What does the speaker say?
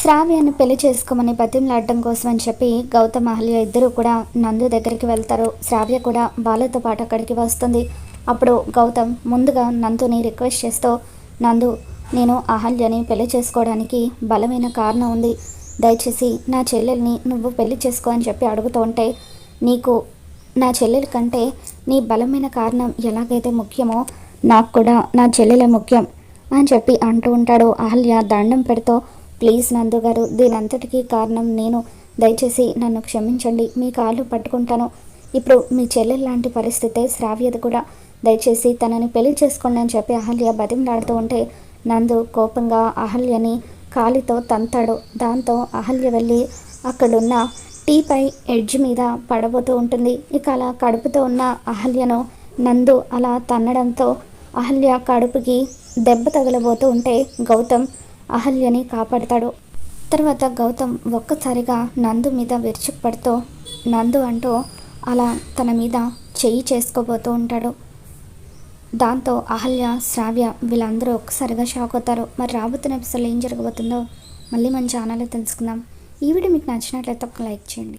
శ్రావ్యాన్ని పెళ్లి చేసుకోమని బతిమలాడడం కోసం అని చెప్పి గౌతమ్ అహల్య ఇద్దరు కూడా నందు దగ్గరికి వెళ్తారు. శ్రావ్య కూడా వాళ్ళతో పాటు అక్కడికి వస్తుంది. అప్పుడు గౌతమ్ ముందుగా నందుని రిక్వెస్ట్ చేస్తూ, నందు, నేను అహల్యని పెళ్లి చేసుకోవడానికి బలమైన కారణం ఉంది. దయచేసి నా చెల్లెల్ని నువ్వు పెళ్లి చేసుకో అని చెప్పి అడుగుతూ ఉంటే, నీకు నా చెల్లెల కంటే నీ బలమైన కారణం ఎలాగైతే ముఖ్యమో నాకు కూడా నా చెల్లెలే ముఖ్యం అని చెప్పి అంటూ ఉంటాడు. అహల్య దండం పెడుతూ, ప్లీజ్ నందు గారు, దీని అంతటికీ కారణం నేను. దయచేసి నన్ను క్షమించండి, మీ కాళ్ళు పట్టుకుంటాను. ఇప్పుడు మీ చెల్లెలు లాంటి పరిస్థితే శ్రావ్యది కూడా. దయచేసి తనని పెళ్లి చేసుకోండి అని చెప్పి అహల్య బతిమలాడుతూ ఉంటే, నందు కోపంగా అహల్యని కాలితో తంతాడు. దాంతో అహల్య వెళ్ళి అక్కడున్న టీపై ఎడ్జ్ మీద పడబోతూ ఉంటుంది. ఇక అలా కడుపుతో ఉన్న అహల్యను నందు అలా తన్నడంతో అహల్య కడుపుకి దెబ్బ తగలబోతూ ఉంటే గౌతమ్ అహల్యని కాపాడతాడు. తర్వాత గౌతమ్ ఒక్కసారిగా నందు మీద విరుచుకుపడుతూ నందు అంటూ అలా తన మీద చెయ్యి చేసుకోబోతూ ఉంటాడు. దాంతో అహల్య, శ్రావ్య వీళ్ళందరూ ఒక్కసారిగా షాక్ అవుతారు. మరి రాబోతున్న ఎపిసోడ్లో ఏం జరగబోతుందో మళ్ళీ మన ఛానల్లో తెలుసుకుందాం. ఈ వీడియో మీకు నచ్చినట్లయితే ఒక లైక్ చేయండి.